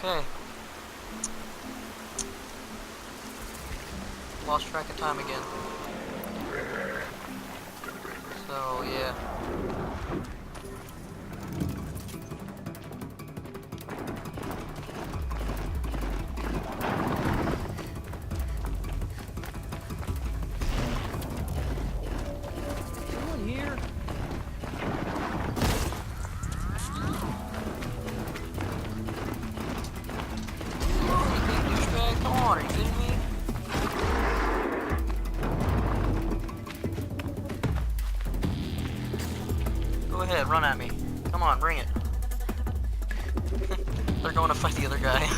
Okay. Lost track of time again. So, yeah. Anyone here? Douchebag, come on, are you kidding me? Go ahead, run at me. Come on, bring it. They're going to fight the other guy. Right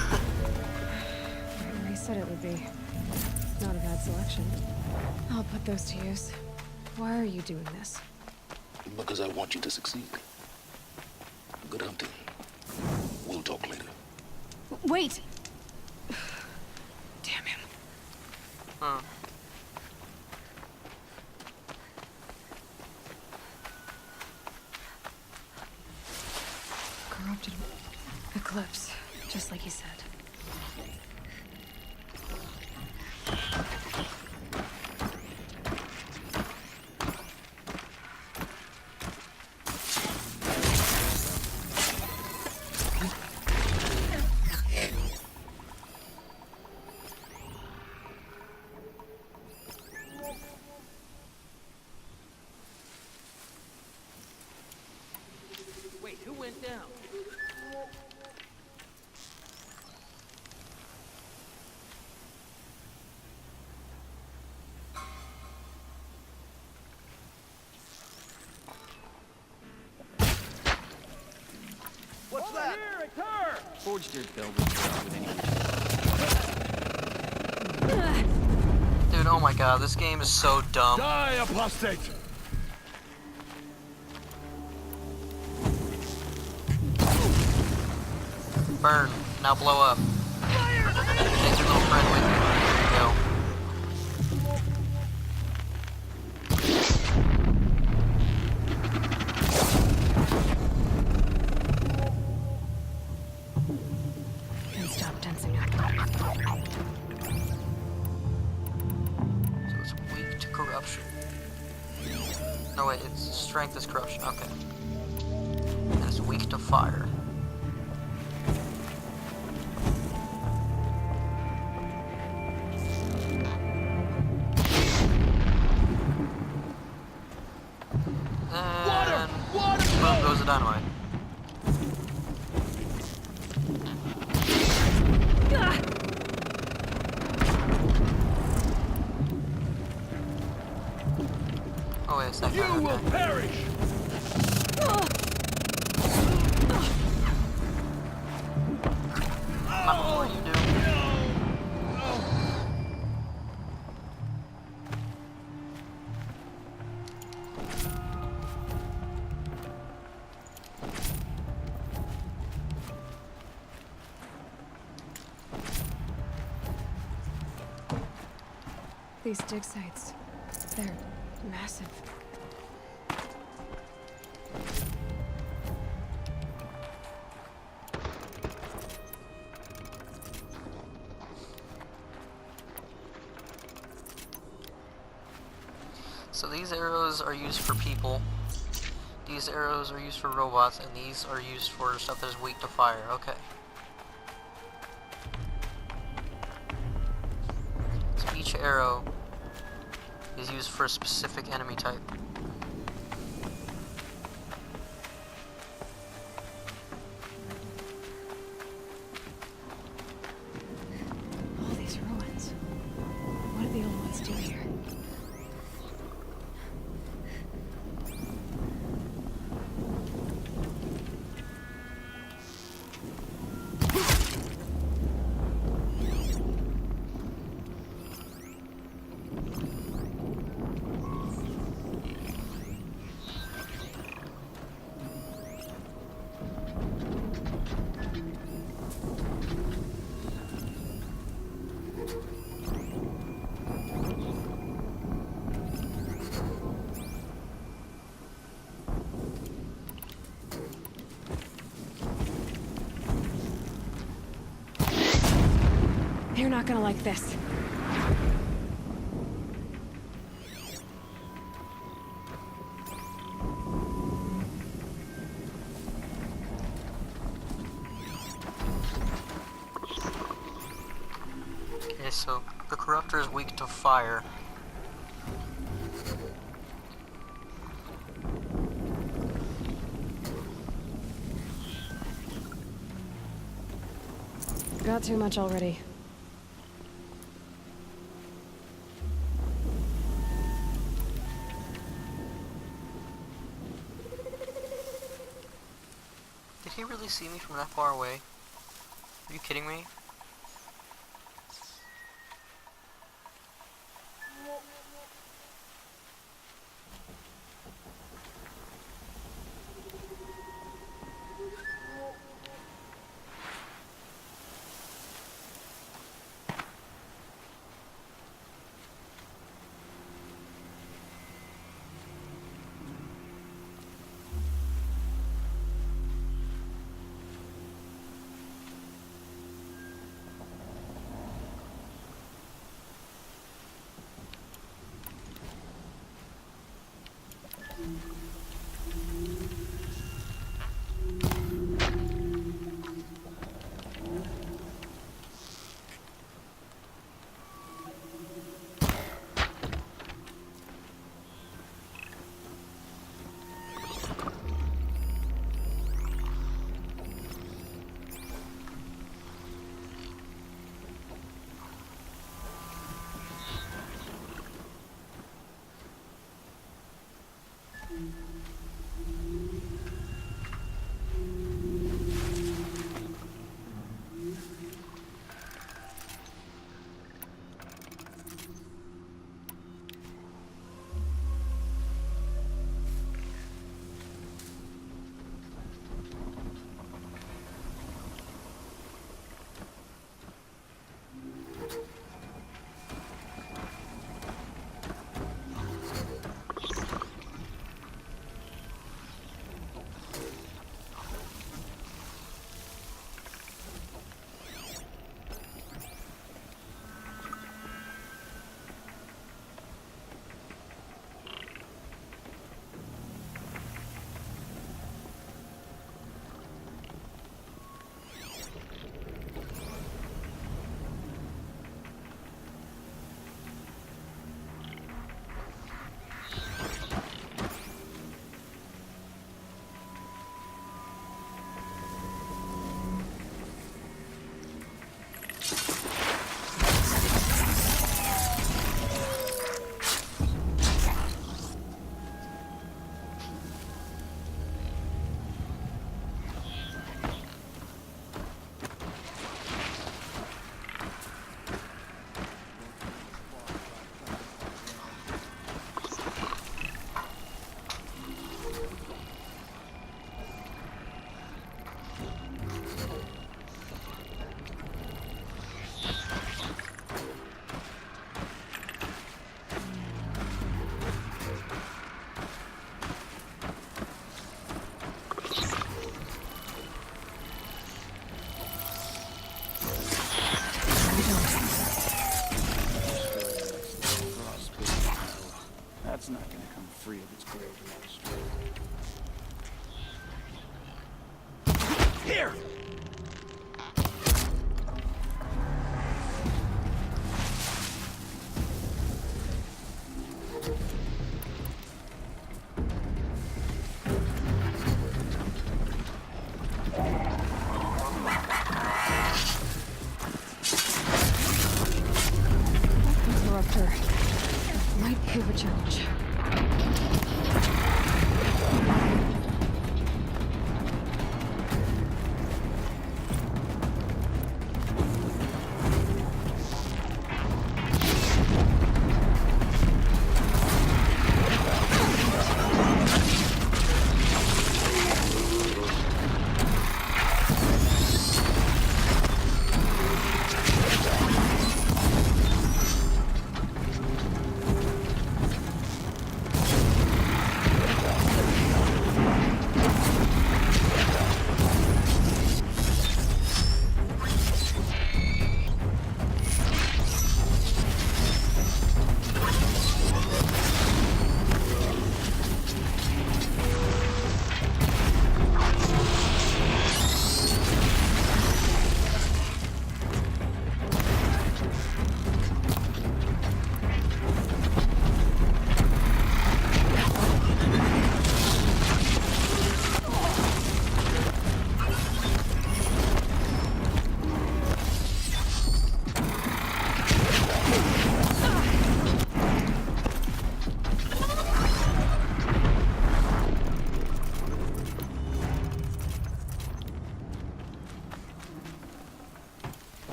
where he said it would be. Not a bad selection. I'll put those to use. Why are you doing this? Because I want you to succeed. Good hunting. We'll talk later. Wait! Damn him. Huh. Corrupted eclipse, just like he said. Wait, who went down? What's that? Here, it's her! Forged your buildings with any. Dude, oh my god, this game is so dumb. Die, apostate! Burn. Now blow up. Take your little friend with you. There you go. And stop tensing up. So it's weak to corruption. No wait, its strength is corruption. Okay. And it's weak to fire. And boom goes the dynamite. Oh wait a second. You will Okay. perish! Not before you do. These dig sites, they're massive. So these arrows are used for people. These arrows are used for robots, and these are used for stuff that is weak to fire. Okay. So each arrow is used for a specific enemy type. All these ruins. What did the old ones do here? They're not gonna like this. Okay, so the corruptor is weak to fire. Got too much already. Did he really see me from that far away? Are you kidding me?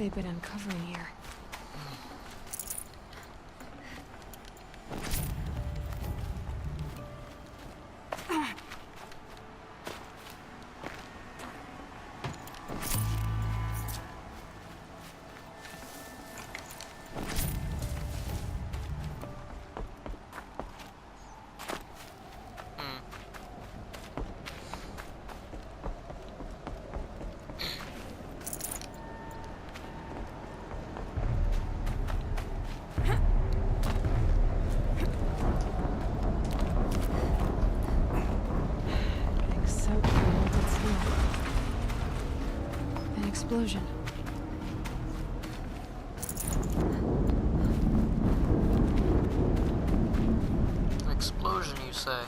they've been uncovering here? Soaked in melted snow. An explosion. An explosion, you say?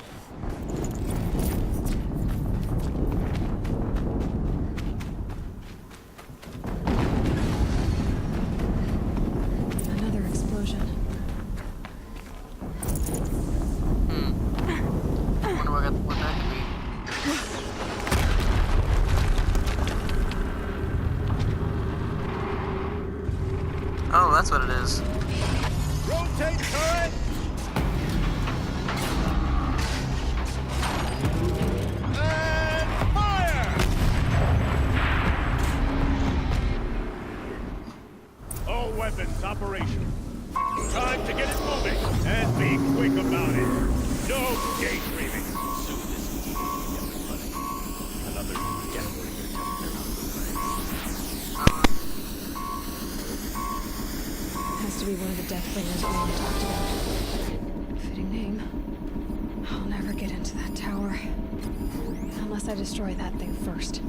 Another explosion. Wonder what that could be. Oh, that's what it is. Rotate turret! And fire! All weapons operational. Time to get it moving, and be quick about it. No daydreaming. Another Has to be one of the Deathbringers Owen talked about. Fitting name. I'll never get into that tower. Unless I destroy that thing first.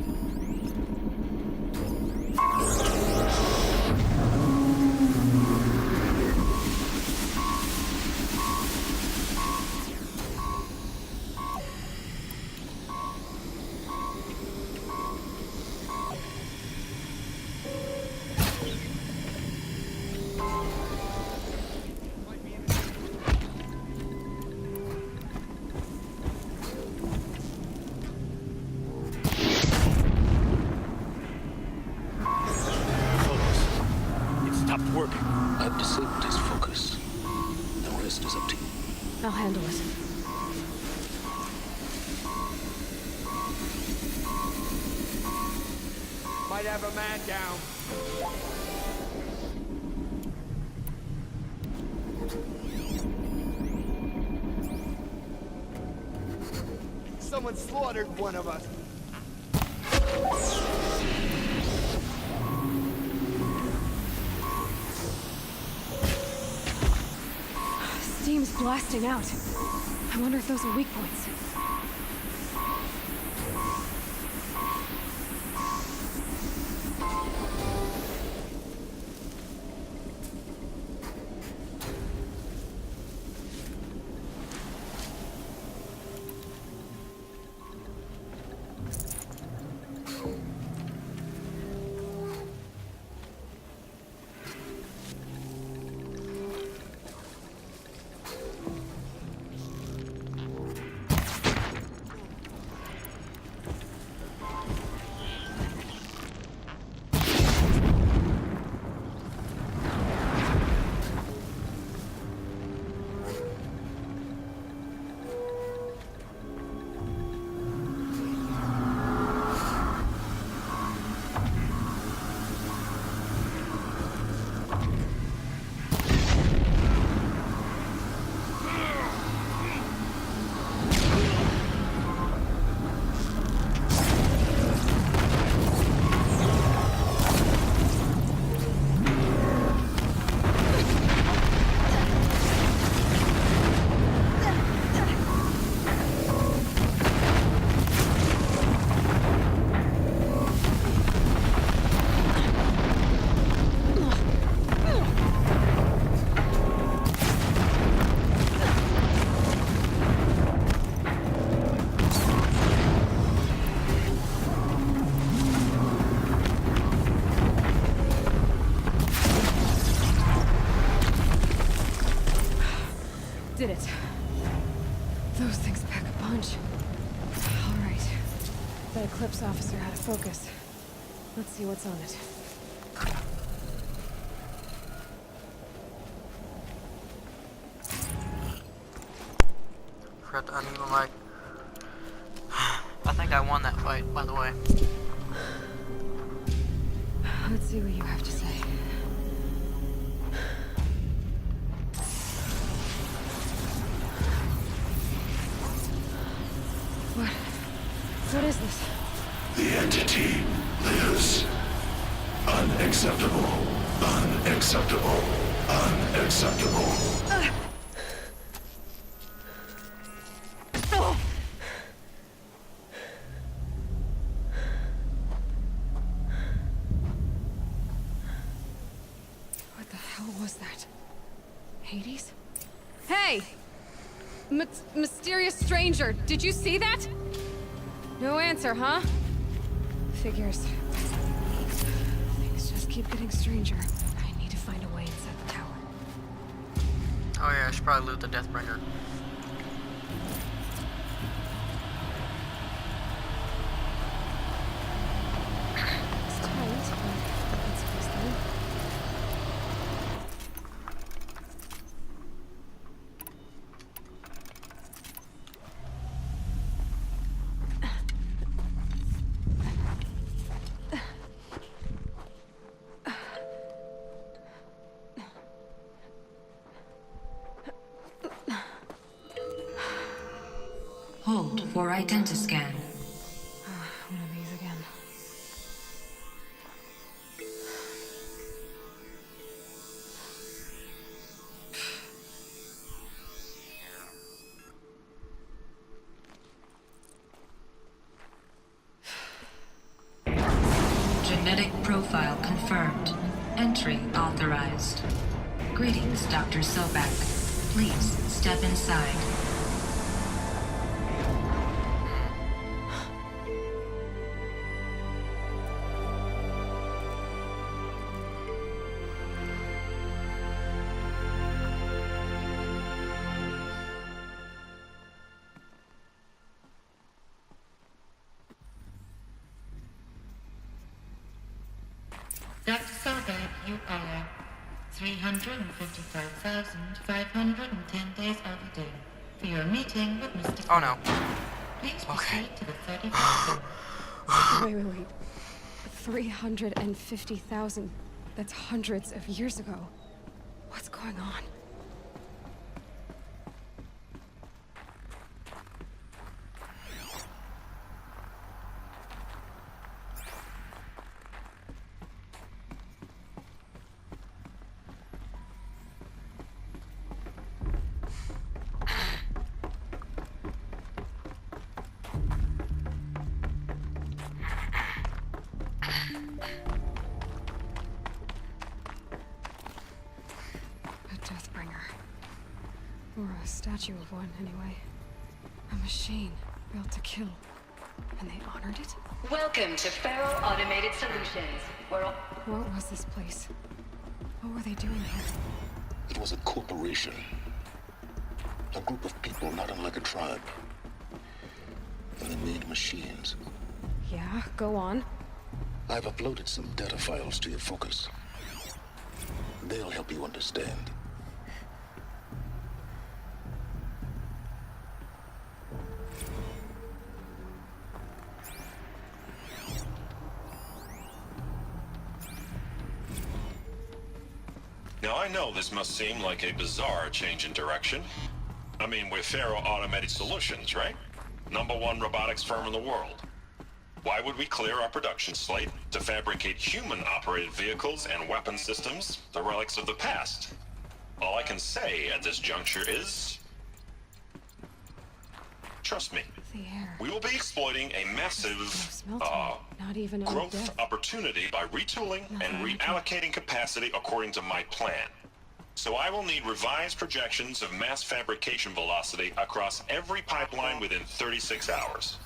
working. I've disabled his focus. The rest is up to you. I'll handle it. Might have a man down. Someone slaughtered one of us. Steam's blasting out. I wonder if those are weak points. Did it. Those things pack a punch. All right. That Eclipse officer had a focus. Let's see what's on it. forgot to unmute my mic. I think I won that fight, by the way. Let's see what you have to say. What is this? The entity lives. Unacceptable. Unacceptable. Unacceptable. What the hell was that? Hades? Hey! Mysterious stranger, did you see that? No answer, huh? Figures. Things just keep getting stranger. I need to find a way inside the tower. Oh yeah, I should probably loot the Deathbringer. It's tight, but it's supposed to be. Hold for identiscan. One of these again. Genetic profile confirmed. Entry authorized. Greetings, Dr. Sobek. Please step inside. Dr. Sobek, you are 355,510 days overdue for your meeting with Mr. Oh no. Please Okay. proceed to the 35th floor. Wait. 350,000. That's hundreds of years ago. What's going on? A Deathbringer. Or a statue of one, anyway. A machine built to kill. And they honored it? Welcome to Faro Automated Solutions. What was this place? What were they doing here? It was a corporation. A group of people not unlike a tribe. And they made machines. Yeah, go on. I've uploaded some data files to your focus. They'll help you understand. Now, I know this must seem like a bizarre change in direction. I mean, we're Faro Automated Solutions, right? #1 robotics firm in the world. Why would we clear our production slate to fabricate human-operated vehicles and weapon systems, the relics of the past? All I can say at this juncture is... trust me. The air. We will be exploiting a massive, Not even in growth death. opportunity by retooling and reallocating capacity according to my plan. So I will need revised projections of mass fabrication velocity across every pipeline within 36 hours.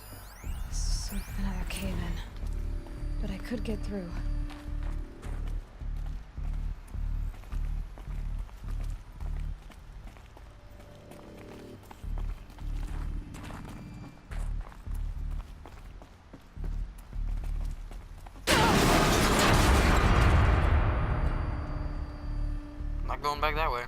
So another cave-in. But I could get through. Not going back that way.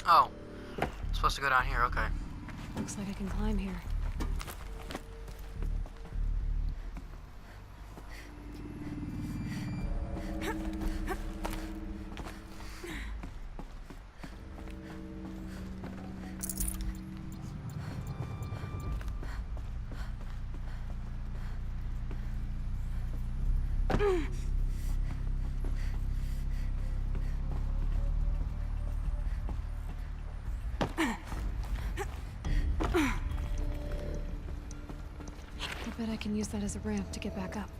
Oh. Supposed to go down here, okay. Looks like I can climb here. I bet I can use that as a ramp to get back up.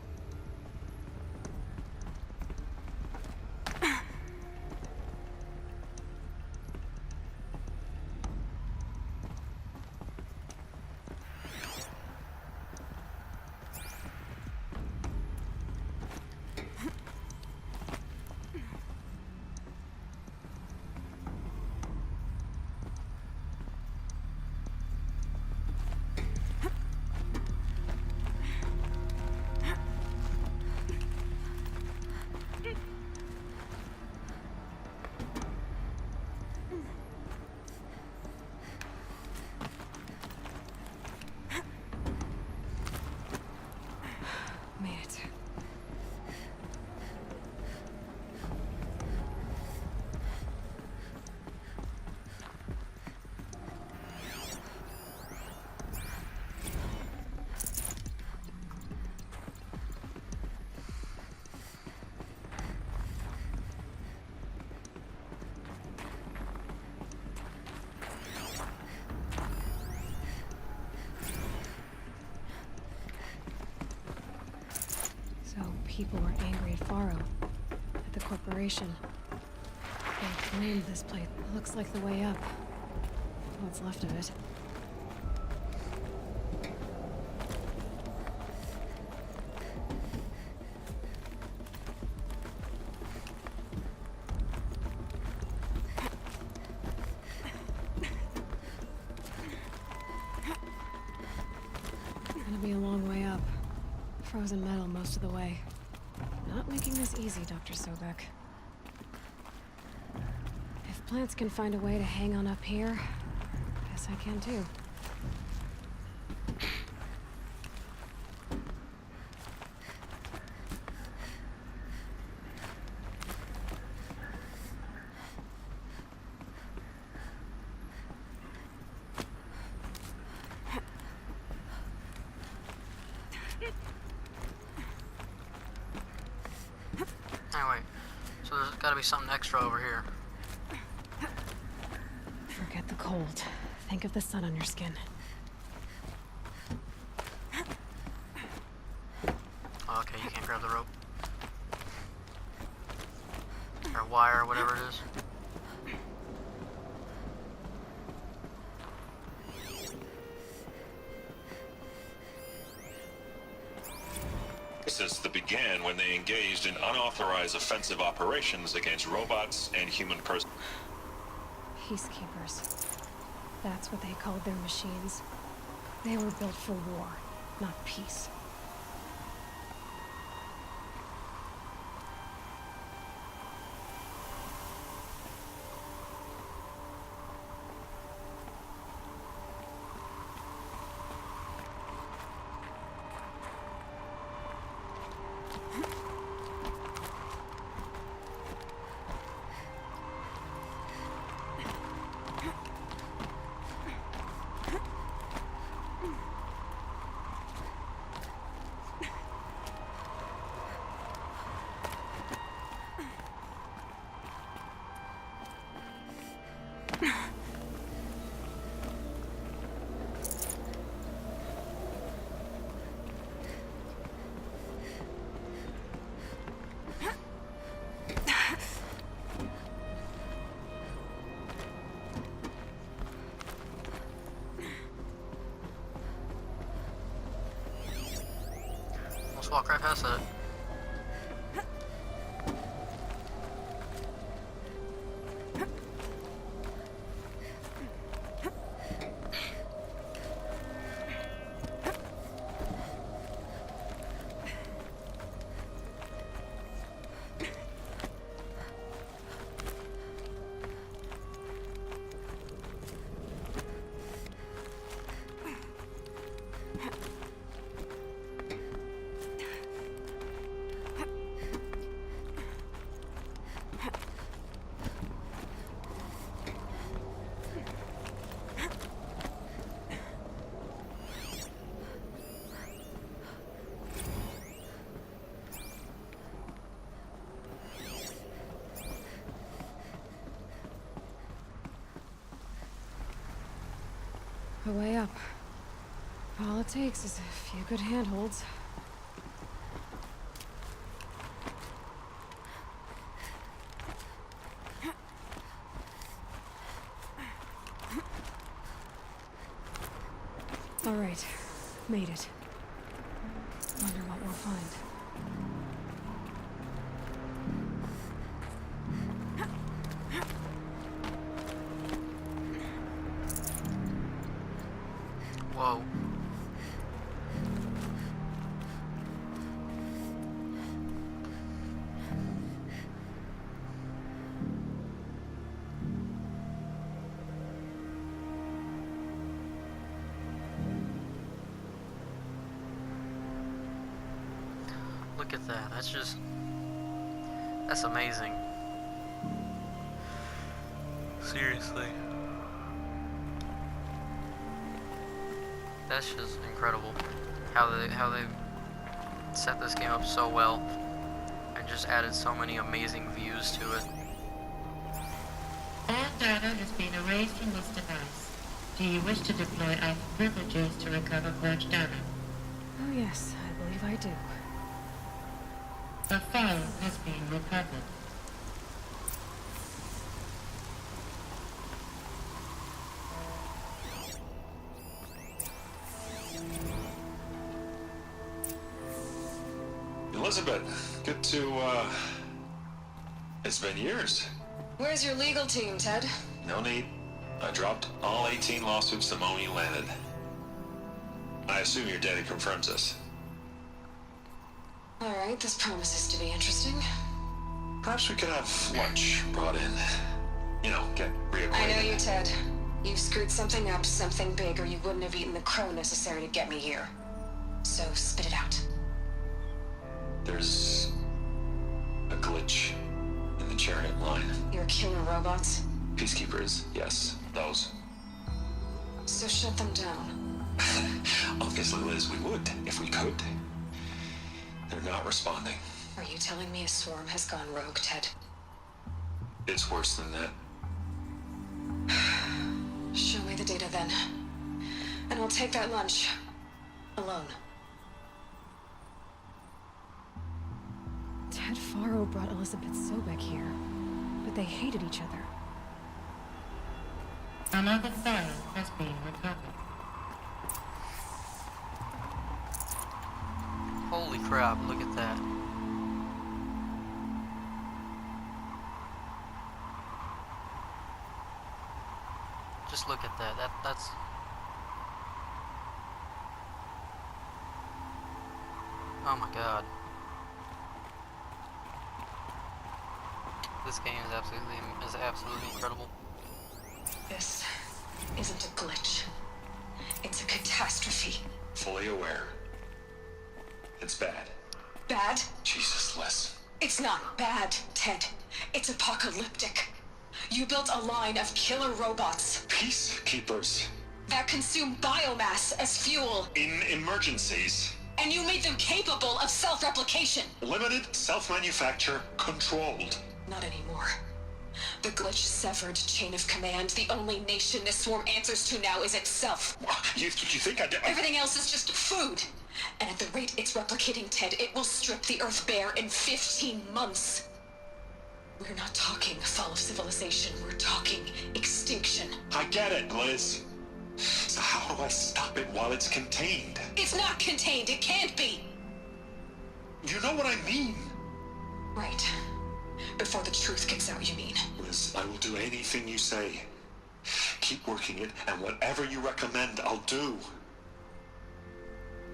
Made it. So people were angry at Faro, at the corporation. They claimed this place looks like the way up. What's left of it. Gonna be a long way up. Frozen metal most of the way. Not making this easy, Dr. Sobek. If plants can find a way to hang on up here, guess I can too. Anyway, so there's gotta be something extra over here. Forget the cold. Think of the sun on your skin. Oh, okay, you can't grab the rope. Or wire, or whatever it is. This began when they engaged in unauthorized offensive operations against robots and human persons. Peacekeepers. That's what they called their machines. They were built for war, not peace. Let's walk right past it. the way up. All it takes is a few good handholds. All right, made it. Wonder what we'll find. Whoa. Look at that. That's amazing. Seriously. That's just incredible. How they set this game up so well and just added so many amazing views to it. All data has been erased from this device. Do you wish to deploy our privileges to recover purged data? Oh yes, I believe I do. A file has been recovered. Elizabeth, good to, it's been years. Where's your legal team, Ted? No need. I dropped all 18 lawsuits the moment you landed. I assume your data confirms this. Alright, this promises to be interesting. Perhaps we could have lunch brought in. You know, get reacquainted. I know you, Ted. You've screwed something up, something big, or you wouldn't have eaten the crow necessary to get me here. So, spit it out. There's a glitch in the chariot line. Your killer robots? Peacekeepers, yes, those. So shut them down. Obviously, Liz, we would, if we could. They're not responding. Are you telling me a swarm has gone rogue, Ted? It's worse than that. Show me the data then. And I'll take that lunch. Alone. Ted Faro brought Elizabeth Sobek here, but they hated each other. Another file has been recovered. Holy crap, look at that. Just look at that. That's oh my god. This game is absolutely incredible. This isn't a glitch. It's a catastrophe. Fully aware. It's bad. Bad? Jesus, Les. It's not bad, Ted. It's apocalyptic. You built a line of killer robots Peacekeepers. that consume biomass as fuel, In emergencies. and you made them capable of self-replication. Limited, self-manufacture, controlled. Not anymore. The glitch severed chain of command. The only nation this swarm answers to now is itself. You think I... Everything else is just food. And at the rate it's replicating, Ted, it will strip the Earth bare in 15 months. We're not talking fall of civilization. We're talking extinction. I get it, Liz. So how do I stop it while it's contained? It's not contained. It can't be. You know what I mean. Right. Before the truth gets out, you mean? Liz, I will do anything you say. Keep working it, and whatever you recommend, I'll do.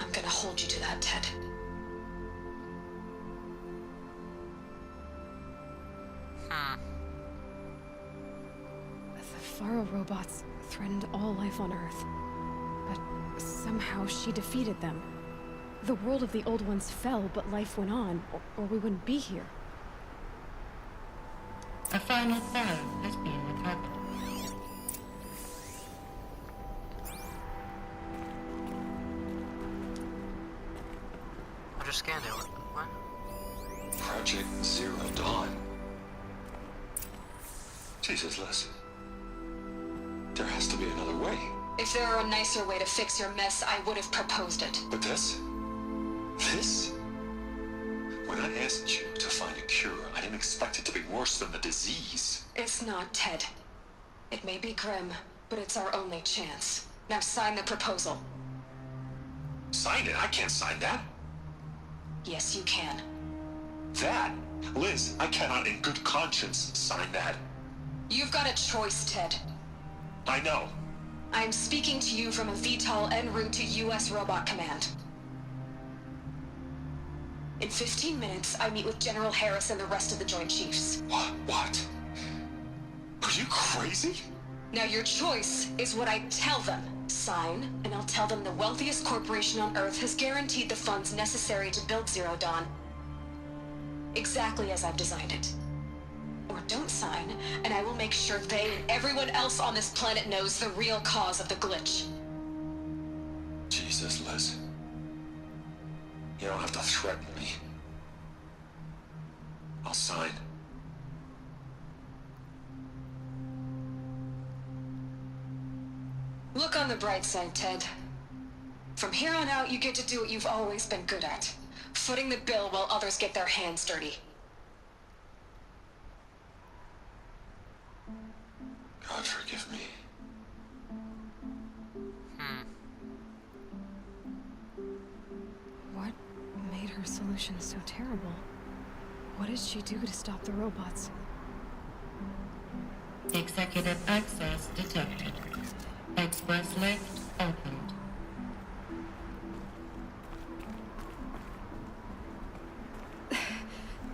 I'm gonna hold you to that, Ted. The Faro robots threatened all life on Earth, but somehow she defeated them. The world of the old ones fell, but life went on, or we wouldn't be here. A final file has been recovered. I just scanned it. What? Project Zero Dawn. Jesus, Liz. There has to be another way. If there were a nicer way to fix your mess, I would have proposed it. But this? This? When I asked you to find a cure, I didn't expect it to be worse than the disease. It's not, Ted. It may be grim, but it's our only chance. Now sign the proposal. Sign it? I can't sign that. Yes, you can. That? Liz, I cannot in good conscience sign that. You've got a choice, Ted. I know. I'm speaking to you from a VTOL en route to U.S. Robot Command. In 15 minutes, I meet with General Harris and the rest of the Joint Chiefs. What? Are you crazy? Now your choice is what I tell them. Sign, and I'll tell them the wealthiest corporation on Earth has guaranteed the funds necessary to build Zero Dawn. Exactly as I've designed it. Or don't sign, and I will make sure they and everyone else on this planet knows the real cause of the glitch. Jesus, Liz. You don't have to threaten me. I'll sign. Look on the bright side, Ted. From here on out, you get to do what you've always been good at. Footing the bill while others get their hands dirty. God forgive me. What made her solution so terrible? What did she do to stop the robots? Executive access detected. Express lift opened.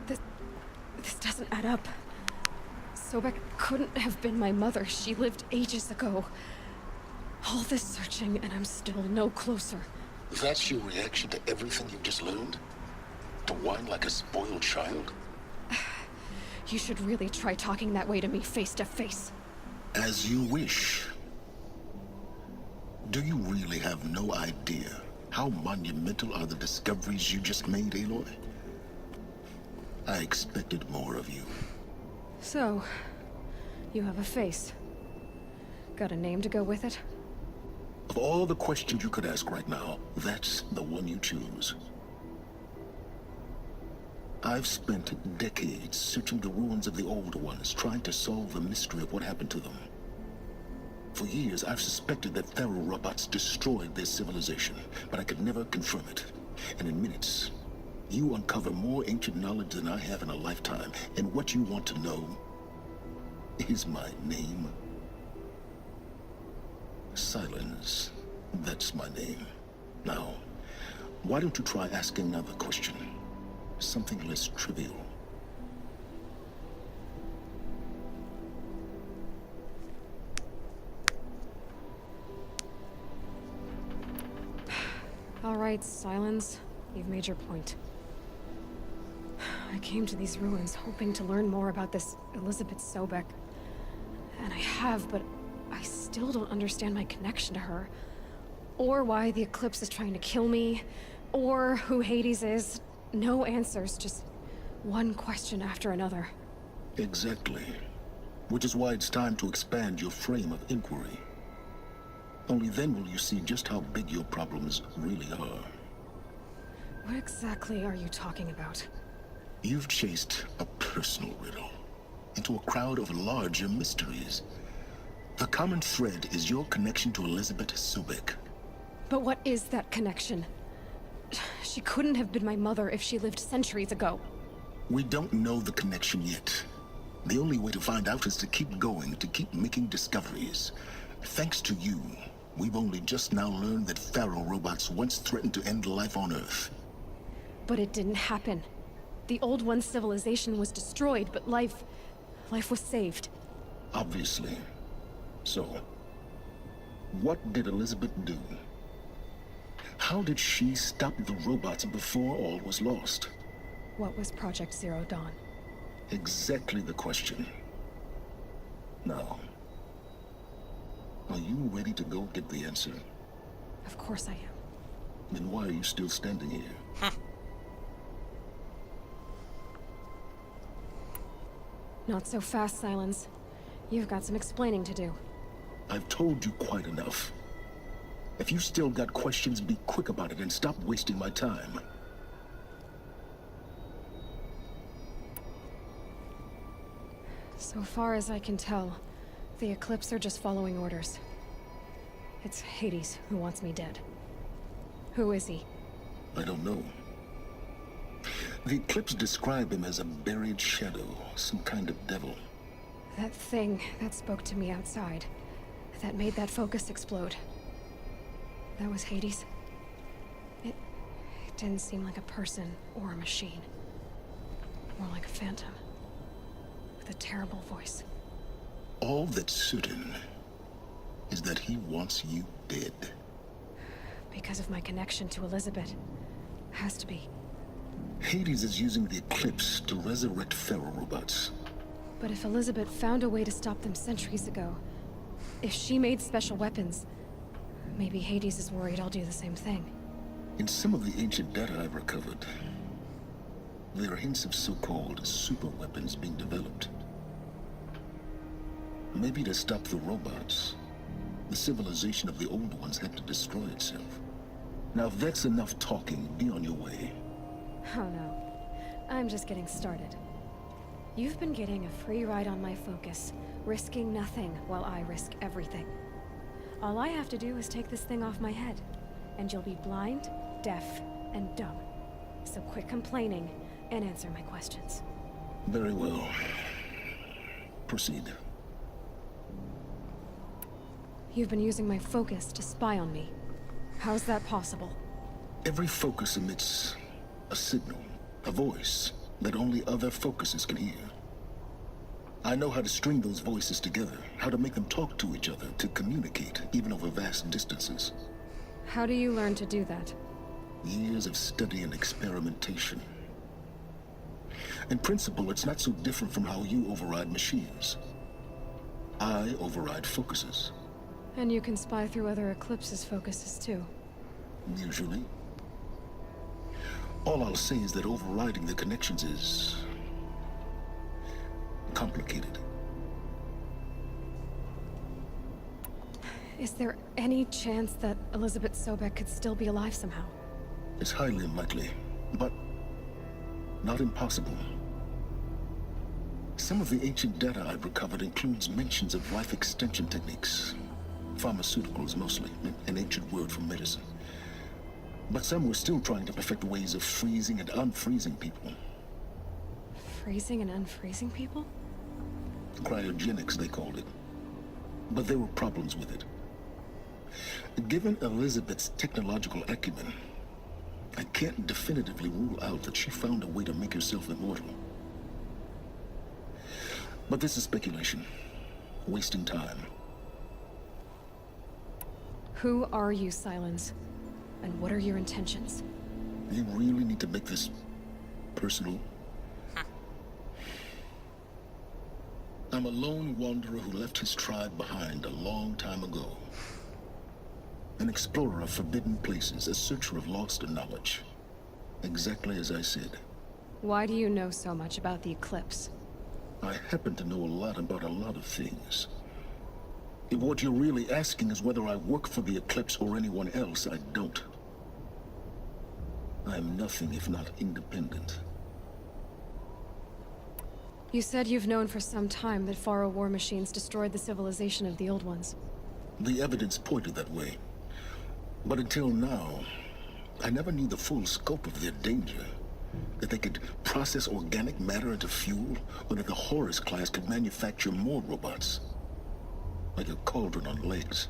This doesn't add up. Sobek couldn't have been my mother. She lived ages ago. All this searching, and I'm still no closer. That's your reaction to everything you've just learned? To whine like a spoiled child? You should really try talking that way to me face to face. As you wish. Do you really have no idea how monumental are the discoveries you just made, Aloy? I expected more of you. So, you have a face. Got a name to go with it? Of all the questions you could ask right now, that's the one you choose. I've spent decades searching the ruins of the Old Ones, trying to solve the mystery of what happened to them. For years, I've suspected that Faro robots destroyed their civilization, but I could never confirm it. And in minutes, you uncover more ancient knowledge than I have in a lifetime, and what you want to know is my name. Silence. That's my name. Now, why don't you try asking another question? Something less trivial. All right, Silence. You've made your point. I came to these ruins hoping to learn more about this Elizabeth Sobek. And I have, but I still don't understand my connection to her. Or why the Eclipse is trying to kill me. Or who Hades is. No answers, just one question after another. Exactly. Which is why it's time to expand your frame of inquiry. Only then will you see just how big your problems really are. What exactly are you talking about? You've chased a personal riddle into a crowd of larger mysteries. The common thread is your connection to Elizabeth Sobek. But what is that connection? She couldn't have been my mother if she lived centuries ago. We don't know the connection yet. The only way to find out is to keep going, to keep making discoveries. Thanks to you, we've only just now learned that Faro robots once threatened to end life on Earth. But it didn't happen. The Old One's civilization was destroyed, but life was saved. Obviously. So, what did Elizabeth do? How did she stop the robots before all was lost? What was Project Zero Dawn? Exactly the question. Now, are you ready to go get the answer? Of course I am. Then why are you still standing here? Not so fast, Silence. You've got some explaining to do. I've told you quite enough. If you still got questions, be quick about it and stop wasting my time. So far as I can tell, the Eclipse are just following orders. It's Hades who wants me dead. Who is he? I don't know. The Eclipse describe him as a buried shadow, some kind of devil. That thing that spoke to me outside, that made that focus explode. That was Hades? It didn't seem like a person or a machine. More like a phantom. With a terrible voice. All that's certain is that he wants you dead. Because of my connection to Elizabeth. Has to be. Hades is using the Eclipse to resurrect feral robots. But if Elizabeth found a way to stop them centuries ago, if she made special weapons, maybe Hades is worried I'll do the same thing. In some of the ancient data I've recovered, there are hints of so-called super weapons being developed. Maybe to stop the robots, the civilization of the old ones had to destroy itself. Now if that's enough talking, be on your way. Oh no. I'm just getting started. You've been getting a free ride on my focus, risking nothing while I risk everything. All I have to do is take this thing off my head, and you'll be blind, deaf, and dumb. So quit complaining and answer my questions. Very well. Proceed. You've been using my focus to spy on me. How's that possible? Every focus emits a signal, a voice, that only other focuses can hear. I know how to string those voices together, how to make them talk to each other, to communicate, even over vast distances. How do you learn to do that? Years of study and experimentation. In principle, it's not so different from how you override machines. I override focuses. And you can spy through other Eclipse's focuses too. Usually. All I'll say is that overriding the connections is complicated. Is there any chance that Elizabeth Sobek could still be alive somehow? It's highly unlikely, but not impossible. Some of the ancient data I've recovered includes mentions of life extension techniques. Pharmaceuticals mostly, an ancient word for medicine. But some were still trying to perfect ways of freezing and unfreezing people. Freezing and unfreezing people? Cryogenics, they called it. But there were problems with it. Given Elizabeth's technological acumen, I can't definitively rule out that she found a way to make herself immortal. But this is speculation. Wasting time. Who are you, Silence? And what are your intentions? You really need to make this personal? I'm a lone wanderer who left his tribe behind a long time ago. An explorer of forbidden places, a searcher of lost knowledge. Exactly as I said. Why do you know so much about the Eclipse? I happen to know a lot about a lot of things. If what you're really asking is whether I work for the Eclipse or anyone else, I don't. I'm nothing if not independent. You said you've known for some time that Faro war machines destroyed the civilization of the old ones. The evidence pointed that way. But until now, I never knew the full scope of their danger. That they could process organic matter into fuel, or that the Horus class could manufacture more robots. Like a cauldron on legs.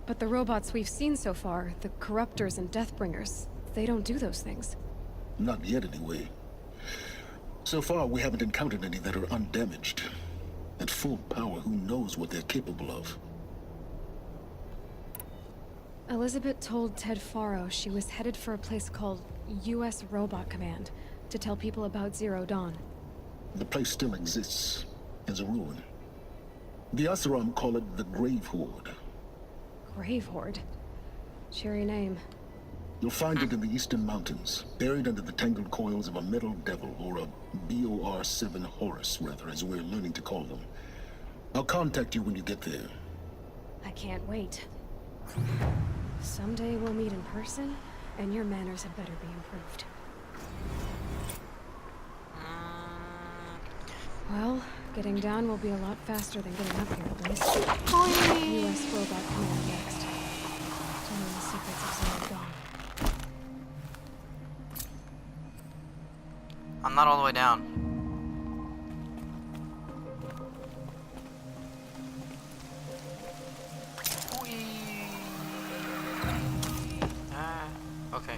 But the robots we've seen so far, the Corruptors and Deathbringers, they don't do those things. Not yet, anyway. So far, we haven't encountered any that are undamaged. At full power, who knows what they're capable of? Elizabeth told Ted Faro she was headed for a place called U.S. Robot Command to tell people about Zero Dawn. The place still exists, as a ruin. The Asaram call it the Grave Horde. Grave Horde? Cheery name. You'll find it in the Eastern Mountains, buried under the tangled coils of a metal devil, or a BOR-7 Horus, rather, as we're learning to call them. I'll contact you when you get there. I can't wait. Someday we'll meet in person, and your manners had better be improved. Well, getting down will be a lot faster than getting up here, at least. U.S. robot command next. To learn the secrets of Zero Dawn. I'm not all the way down. Okay.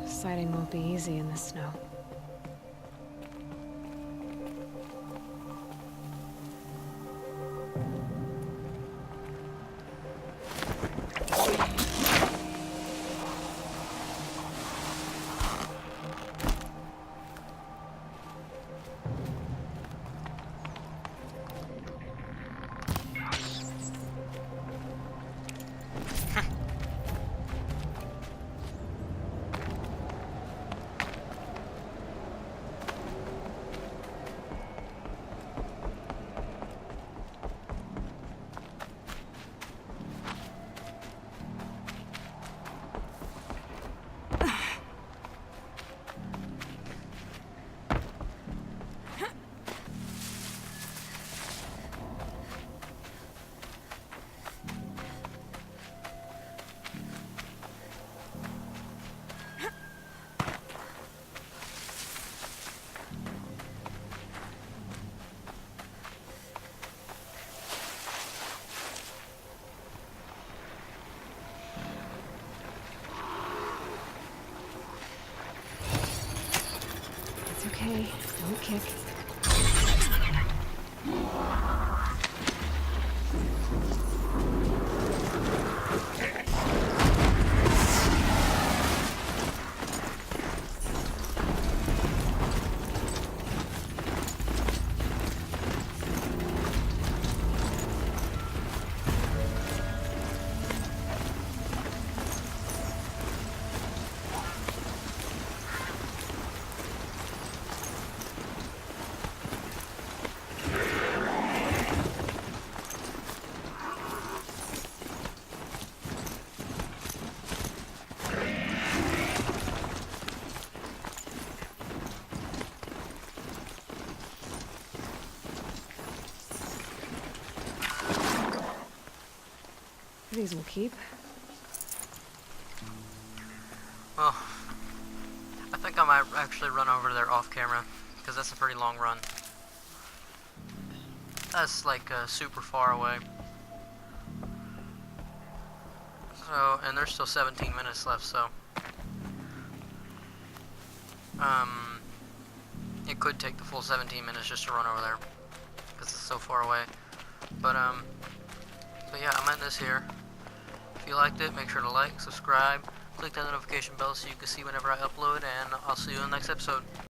Sighting won't be easy in the snow. It's okay. Don't kick. These will keep. Well, I think I might actually run over there off camera, because that's a pretty long run. That's like super far away. So, and there's still 17 minutes left, so it could take the full 17 minutes just to run over there, because it's so far away. But yeah, I'm ending this here. If you liked it, make sure to like, subscribe, click that notification bell so you can see whenever I upload, and I'll see you in the next episode.